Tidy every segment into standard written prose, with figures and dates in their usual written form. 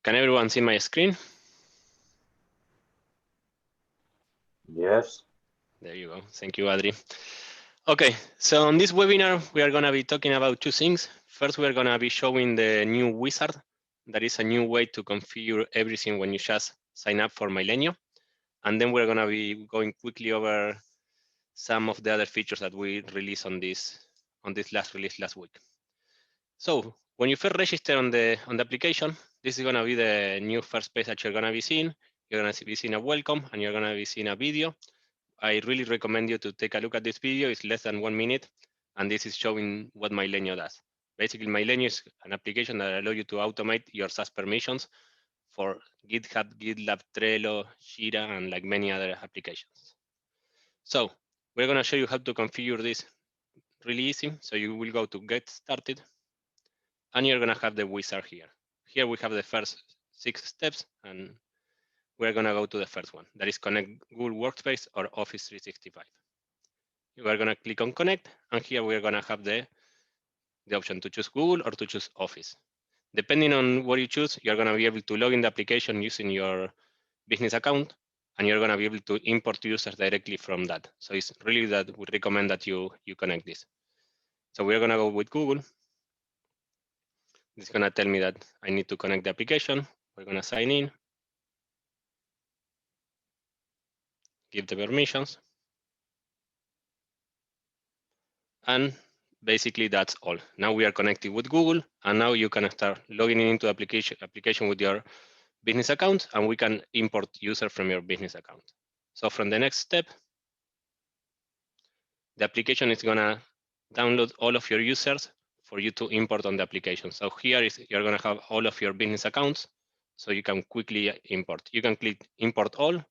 Can everyone see my screen? Yes. There you go. Thank you, Adri. Okay, so on this webinar, we are going to be talking about two things. First, we're going to be showing the new wizard. That is a new way to configure everything when you just sign up for MyLenio. And then we're going to be going quickly over some of the other features that we released on this last release last week. So when you first register on the application, this is going to be the new first page that you're going to be seeing. You're going to be seeing a welcome, and you're going to be seeing a video. I really recommend you to take a look at this video. It's less than 1 minute, and this is showing what MyLenio does. Basically, MyLenio is an application that allows you to automate your SaaS permissions for GitHub, GitLab, Trello, Jira, and like many other applications. So we're going to show you how to configure this really easy. So you will go to Get Started, and you're going to have the wizard here. Here we have the first 6 steps, and we're going to go to the first one. That is connect Google Workspace or Office 365. You are going to click on Connect, and here we are going to have the option to choose Google or to choose Office. Depending on what you choose, you're going to be able to log in the application using your business account, and you're going to be able to import users directly from that. So it's really that we recommend that you connect this. So we're going to go with Google. It's going to tell me that I need to connect the application. We're going to sign in, give the permissions, and basically that's all. Now we are connected with Google, and now you can start logging into the application with your business account, and we can import user from your business account. So from the next step, the application is gonna download all of your users for you to import on the application. So here is you're gonna have all of your business accounts, so you can quickly import. You can click import all,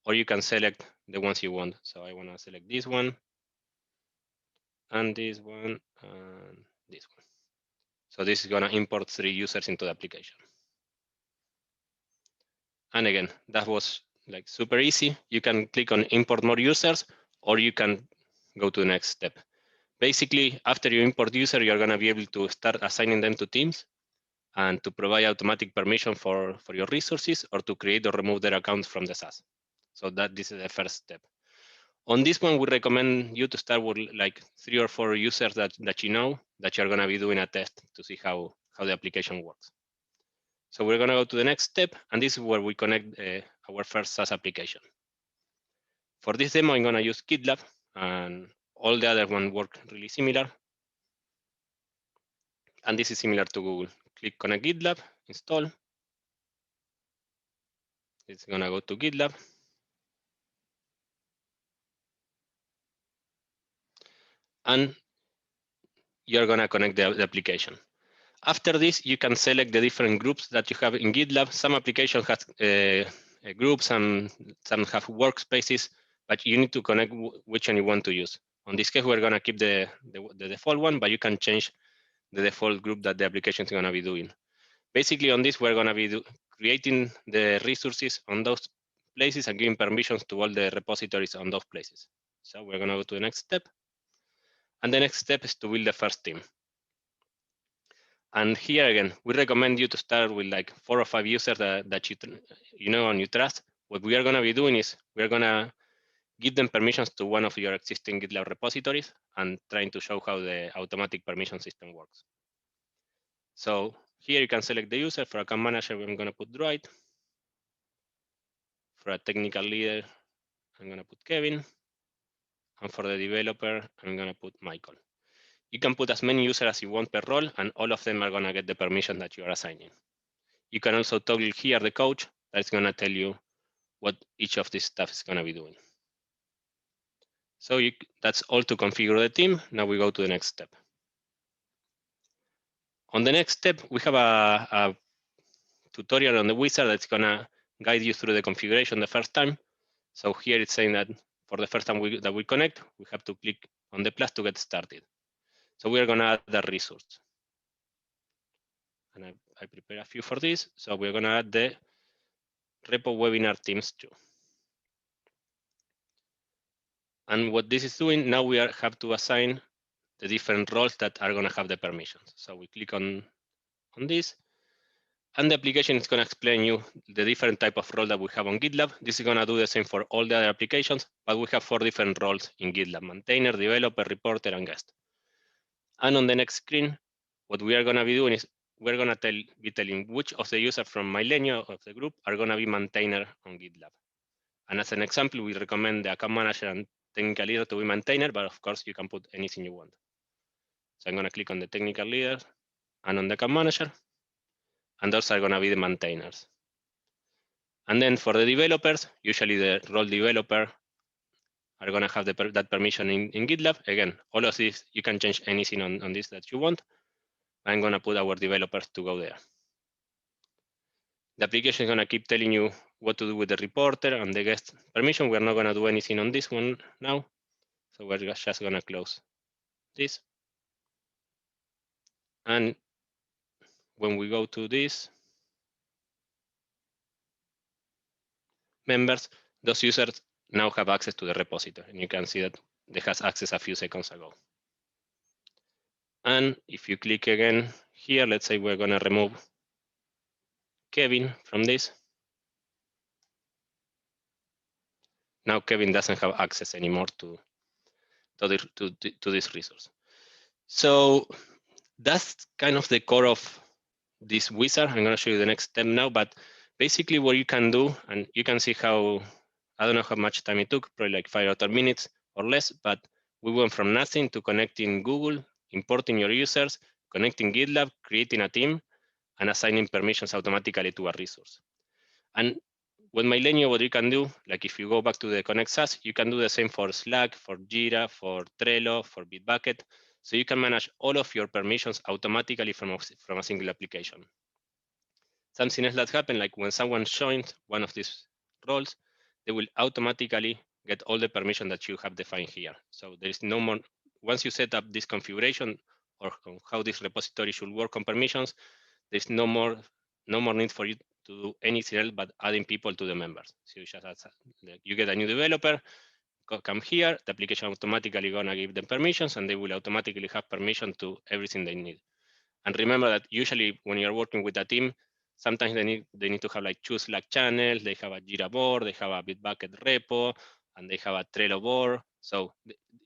or you can select the ones you want. So I wanna select this one, and this one, and this one. So this is gonna import 3 users into the application. And again, that was like super easy. You can click on import more users, or you can go to the next step. Basically, after you import user, you're going to be able to start assigning them to teams and to provide automatic permission for your resources, or to create or remove their accounts from the SaaS. So this is the first step. On this one, we recommend you to start with like 3 or 4 users that you know that you're going to be doing a test to see how the application works. So we're going to go to the next step, and this is where we connect our first SaaS application. For this demo, I'm going to use GitLab, and all the other ones work really similar. And this is similar to Google. Click Connect GitLab, install. It's going to go to GitLab. And you're going to connect the application. After this, you can select the different groups that you have in GitLab. Some applications have groups, and some have workspaces, but you need to connect which one you want to use. On this case, we're going to keep the default one, but you can change the default group that the application is going to be doing. Basically, on this, we're going to be creating the resources on those places and giving permissions to all the repositories on those places. So we're going to go to the next step. And the next step is to build the first team. And here again, we recommend you to start with like 4 or 5 users that you know and you trust. What we are going to be doing is we're going to give them permissions to one of your existing GitLab repositories and trying to show how the automatic permission system works. So here you can select the user. For account manager, I'm going to put Dwight. For a technical leader, I'm going to put Kevin. And for the developer, I'm going to put Michael. You can put as many users as you want per role, and all of them are going to get the permission that you are assigning. You can also toggle here the coach that's going to tell you what each of this stuff is going to be doing. So that's all to configure the team. Now we go to the next step. On the next step, we have a tutorial on the wizard that's going to guide you through the configuration the first time. So here it's saying that for the first time that we connect, we have to click on the plus to get started. So we are going to add the resource. And I prepare a few for this. So we're going to add the repo webinar teams too. And what this is doing, now we have to assign the different roles that are going to have the permissions. So we click on this. And the application is going to explain you the different type of role that we have on GitLab. This is going to do the same for all the other applications, but we have 4 different roles in GitLab: maintainer, developer, reporter, and guest. And on the next screen, what we are going to be doing is we're going to be telling which of the users from MyLenio of the group are going to be maintainer on GitLab. And as an example, we recommend the account manager and technical leader to be maintainer, but of course you can put anything you want. So I'm going to click on the technical leader and on the account manager, and those are going to be the maintainers. And then for the developers, usually the role developer are going to have that permission in GitLab. Again, all of this, you can change anything on this that you want. I'm going to put our developers to go there. The application is going to keep telling you what to do with the reporter and the guest permission. We're not going to do anything on this one now. So we're just going to close this. And when we go to this, members, those users now have access to the repository. And you can see that they has access a few seconds ago. And if you click again here, let's say we're going to remove Kevin from this. Now Kevin doesn't have access anymore to this resource. So that's kind of the core of this wizard. I'm going to show you the next step now, but basically what you can do, and you can see how, I don't know how much time it took, probably like 5 or 10 minutes or less, but we went from nothing to connecting Google, importing your users, connecting GitLab, creating a team, and assigning permissions automatically to a resource. And with MyLenio, what you can do, like if you go back to the Connect SaaS, you can do the same for Slack, for Jira, for Trello, for Bitbucket. So you can manage all of your permissions automatically from a single application. Something else that happens, like when someone joins one of these roles, they will automatically get all the permission that you have defined here. So there is no more, once you set up this configuration or how this repository should work on permissions, there's no more need for you to do anything else but adding people to the members. So you just add, you get a new developer, come here, the application automatically gonna give them permissions, and they will automatically have permission to everything they need. And remember that usually when you're working with a team, sometimes they need to have like 2 Slack channels, they have a Jira board, they have a Bitbucket repo, and they have a Trello board. So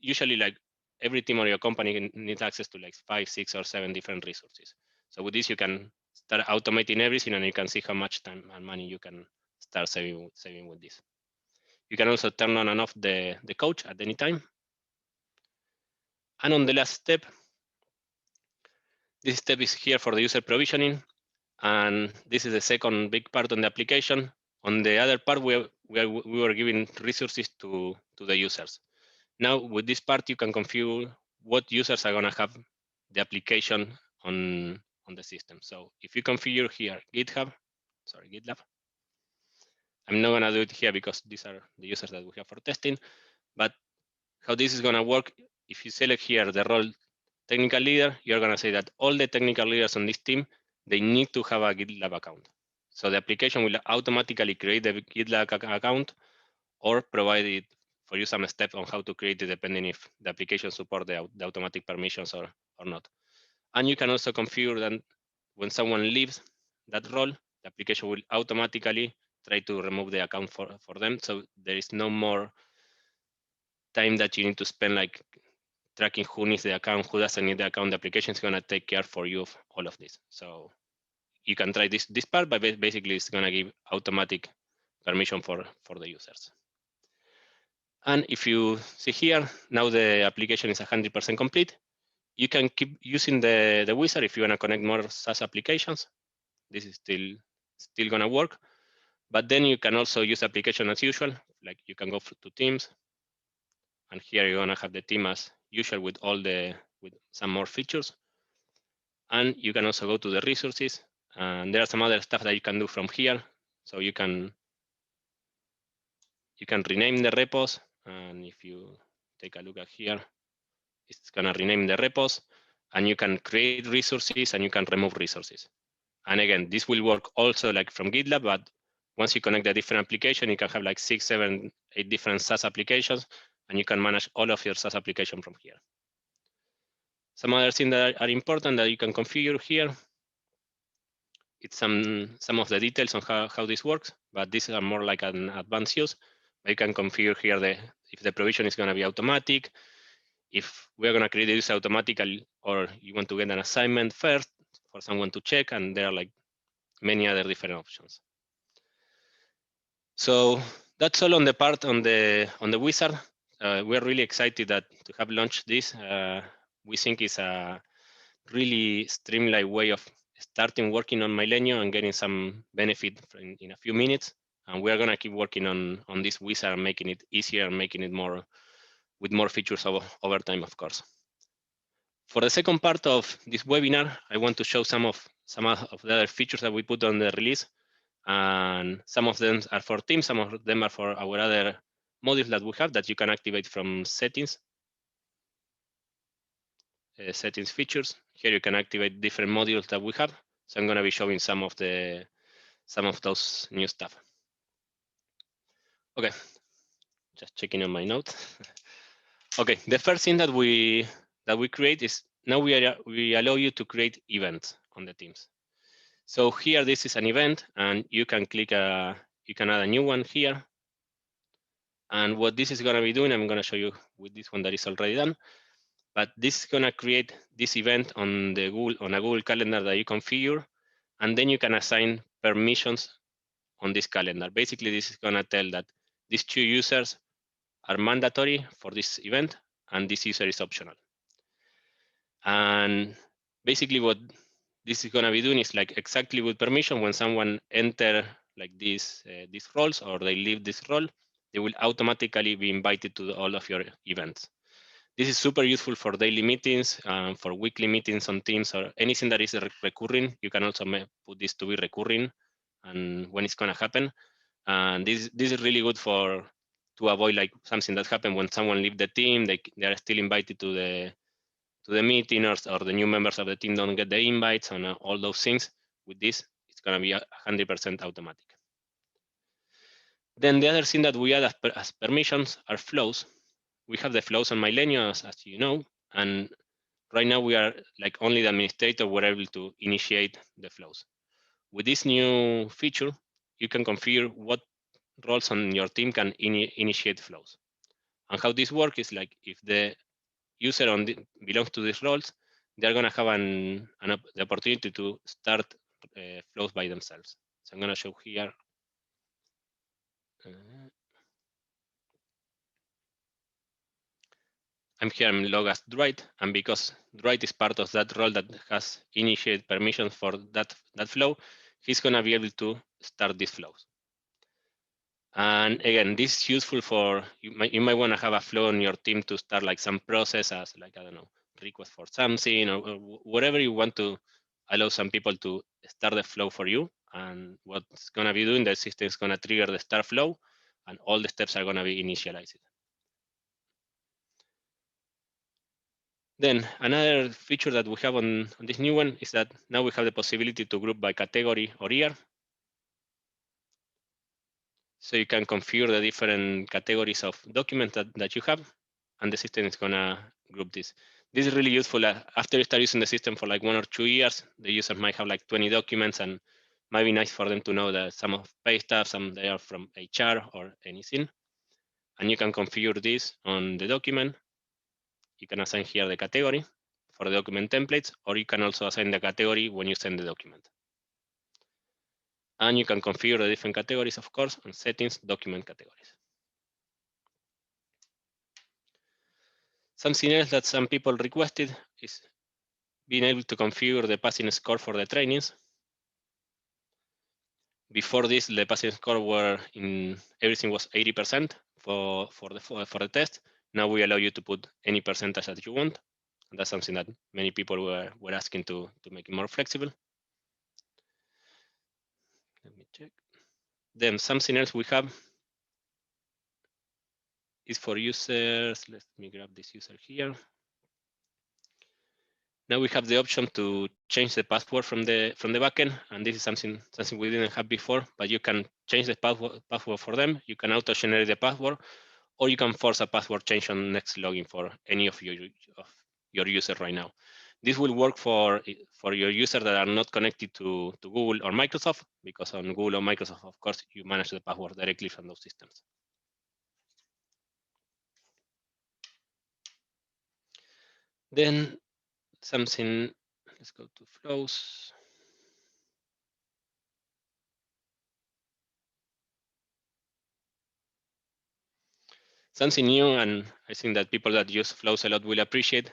usually like every team or your company needs access to like 5, 6, or 7 different resources. So with this, you can start automating everything, and you can see how much time and money you can start saving with this. You can also turn on and off the coach at any time. And on the last step, this step is here for the user provisioning. And this is the second big part on the application. On the other part, we were giving resources to the users. Now, with this part, you can configure what users are going to have the application on the system. So if you configure here GitLab, I'm not going to do it here because these are the users that we have for testing. But how this is going to work, if you select here the role technical leader, you're going to say that all the technical leaders on this team, they need to have a GitLab account. So the application will automatically create the GitLab account or provide it for you some steps on how to create it depending if the application support the automatic permissions or not. And you can also configure that when someone leaves that role, the application will automatically try to remove the account for them. So there is no more time that you need to spend like tracking who needs the account, who doesn't need the account. The application is going to take care for you of all of this. So you can try this part, but basically it's going to give automatic permission for the users. And if you see here, now the application is 100% complete. You can keep using the wizard if you want to connect more SaaS applications. This is still going to work. But then you can also use the application as usual. Like you can go to Teams. And here you're going to have the team as usual with some more features. And you can also go to the resources. And there are some other stuff that you can do from here. So you can rename the repos. And if you take a look at here, it's going to rename the repos. And you can create resources and you can remove resources. And again, this will work also like from GitLab, but once you connect a different application, you can have like 6, 7, 8 different SaaS applications, and you can manage all of your SaaS application from here. Some other things that are important that you can configure here it's some of the details on how this works, but these are more like an advanced use. You can configure here if the provision is going to be automatic, if we're going to create this automatically, or you want to get an assignment first for someone to check, and there are like many other different options. So that's all on the part on the wizard. We're really excited to have launched this. We think it's a really streamlined way of starting working on MyLenio and getting some benefit in a few minutes. And we're gonna keep working on this wizard and making it easier and making it more with more features over time, of course. For the second part of this webinar, I want to show some of the other features that we put on the release. And some of them are for Teams, some of them are for our other modules that we have that you can activate from settings. Settings features. Here you can activate different modules that we have. So I'm going to be showing some of those new stuff. Okay, just checking on my notes. Okay, the first thing that we create is now we allow you to create events on the Teams. So here this is an event, and you can click you can add a new one here. And what this is going to be doing, I'm going to show you with this one that is already done. But this is going to create this event on a Google Calendar that you configure, and then you can assign permissions on this calendar. Basically, this is going to tell that these two users are mandatory for this event, and this user is optional. And basically, what this is going to be doing is like exactly with permission. When someone enter like these roles or they leave this role, they will automatically be invited to all of your events. This is super useful for daily meetings, for weekly meetings on Teams, or anything that is recurring. You can also put this to be recurring and when it's going to happen. And this is really good to avoid like something that happened when someone leaves the team, they are still invited to the meeting, or the new members of the team don't get the invites, and all those things. With this, it's going to be 100% automatic. Then the other thing that we add as permissions are flows. We have the flows on MyLenio, as you know, and right now we are like only the administrator were able to initiate the flows. With this new feature, you can configure what roles on your team can initiate flows. And how this works is like if the user belongs to these roles, they're going to have the opportunity to start flows by themselves. So I'm going to show here. I'm here, I'm logged as Dwight, and because Dwight is part of that role that has initiated permissions for that flow, he's going to be able to start these flows. And again, this is useful for, you might want to have a flow on your team to start like some process as like, I don't know, request for something or whatever you want to allow some people to start the flow for you. And what's going to be doing, the system is going to trigger the start flow, and all the steps are going to be initialized. Then another feature that we have on this new one is that now we have the possibility to group by category or year. So you can configure the different categories of documents that you have, and the system is gonna group this. This is really useful. After you start using the system for like 1 or 2 years, the user might have like 20 documents, and might be nice for them to know that some of pay stuff, some they are from HR or anything. And you can configure this on the document. You can assign here the category for the document templates, or you can also assign the category when you send the document. And you can configure the different categories, of course, and settings, document categories. Something else that some people requested is being able to configure the passing score for the trainings. Before this, the passing score everything was 80% for the test. Now we allow you to put any percentage that you want. And that's something that many people were asking to make it more flexible. Let me check. Then something else we have is for users. Let me grab this user here. Now we have the option to change the password from the backend, and this is something we didn't have before. But you can change the password for them. You can auto-generate the password, or you can force a password change on next login for any of your user right now. This will work for your users that are not connected to Google or Microsoft, because on Google or Microsoft, of course, you manage the password directly from those systems. Then something, let's go to flows. Something new, and I think that people that use flows a lot will appreciate.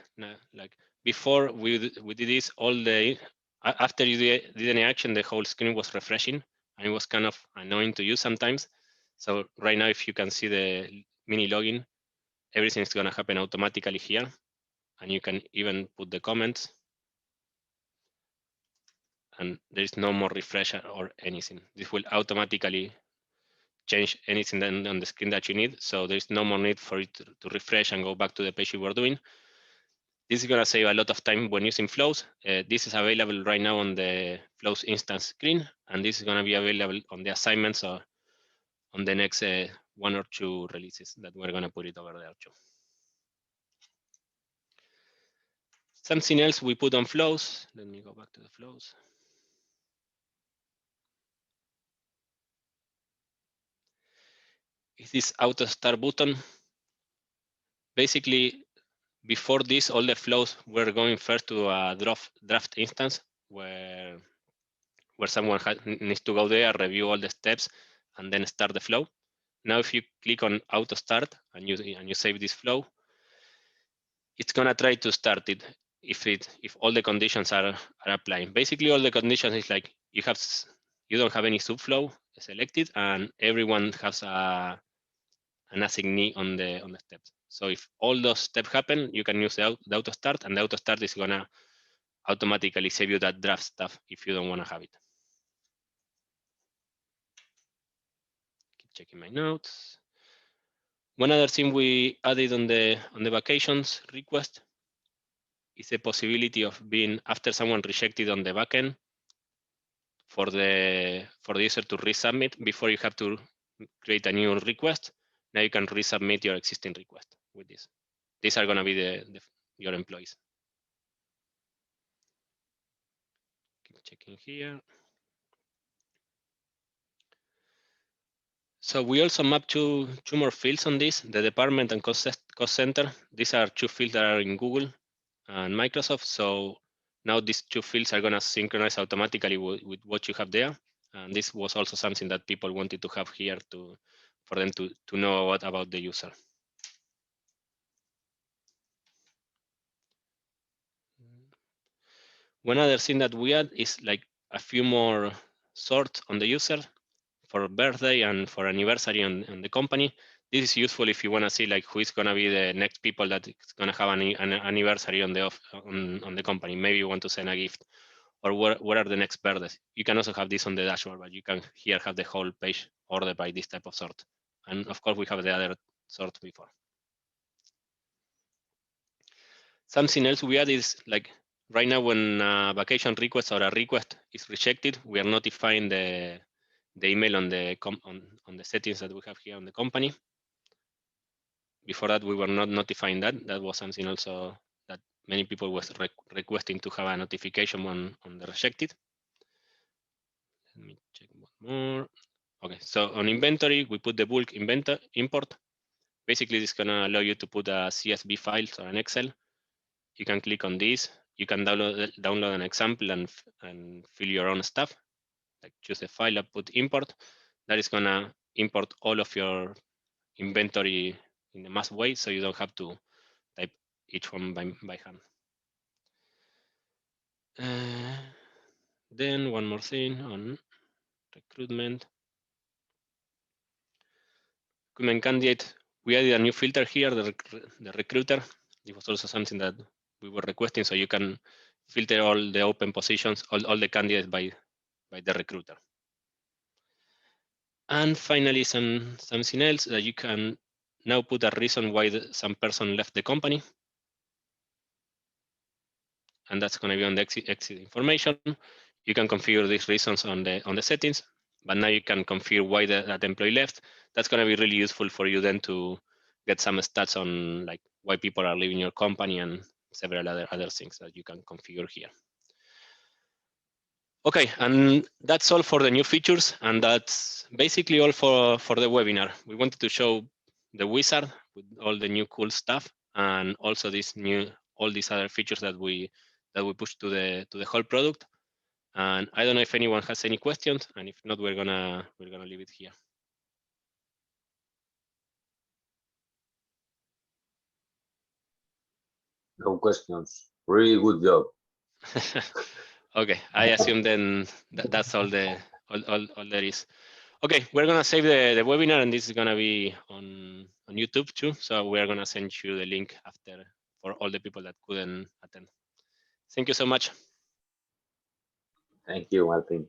Like before we did this, after you did any action, the whole screen was refreshing, and it was kind of annoying to use sometimes. So right now, if you can see the mini login, everything is going to happen automatically here, and you can even put the comments, and there is no more refresh or anything. This will automatically change anything on the screen that you need. So there's no more need for it to refresh and go back to the page you were doing. This is going to save a lot of time when using flows. This is available right now on the flows instance screen, and this is going to be available on the assignments or on the next 1 or 2 releases that we're going to put it over there too. Something else we put on flows. Let me go back to the flows. Is this Autostart button. Basically, before this, all the flows were going first to a draft instance where someone needs to go there, review all the steps, and then start the flow. Now, if you click on Autostart and you save this flow, it's gonna try to start it if all the conditions are applying. Basically, all the conditions is like you don't have any subflow selected, and everyone has an assignee on the steps. So if all those steps happen, you can use the Autostart, and the Autostart is gonna automatically save you that draft stuff if you don't want to have it. Keep checking my notes. One other thing we added on the vacations request is the possibility of being, after someone rejected on the backend, for the user to resubmit before you have to create a new request. Now you can resubmit your existing request with this. These are going to be your employees. Keep checking here. So we also map two more fields on this, the department and cost center. These are 2 fields that are in Google and Microsoft. So now these 2 fields are going to synchronize automatically with what you have there. And this was also something that people wanted to have here for them to know about the user. One other thing that we add is like a few more sorts on the user for birthday and for anniversary on the company. This is useful if you want to see like who is going to be the next people that is going to have an anniversary on the company. Maybe you want to send a gift, or what are the next birthdays. You can also have this on the dashboard, but you can here have the whole page ordered by this type of sort. And of course, we have the other sort before. Something else we add is like right now when a vacation request or a request is rejected, we are notifying the email on the settings that we have here on the company. Before that, we were not notifying that. That was something also that many people was requesting to have a notification on the rejected. Let me check one more. Okay, so on inventory, we put the bulk import. Basically, this is gonna allow you to put a CSV file or an Excel. You can click on this. You can download an example and fill your own stuff. Like choose a file and put import. That is gonna import all of your inventory in a mass way, so you don't have to type each one by hand. Then one more thing on recruitment. Recruitment candidate, we added a new filter here, the recruiter. It was also something that we were requesting, so you can filter all the open positions, all the candidates by the recruiter. And finally, something else that you can now put a reason why some person left the company. And that's going to be on the exit information. You can configure these reasons on the settings, but now you can configure why that employee left. That's going to be really useful for you then to get some stats on like why people are leaving your company and several other things that you can configure here. Okay, and that's all for the new features, and that's basically all for the webinar. We wanted to show the wizard with all the new cool stuff, and also all these other features that we push to the whole product. And I don't know if anyone has any questions, and if not, we're gonna leave it here. No questions. Really good job. Okay, I assume then that's all all there is. Okay, we're gonna save the webinar, and this is gonna be on YouTube too. So we're gonna send you the link after for all the people that couldn't attend. Thank you so much. Thank you, Martin.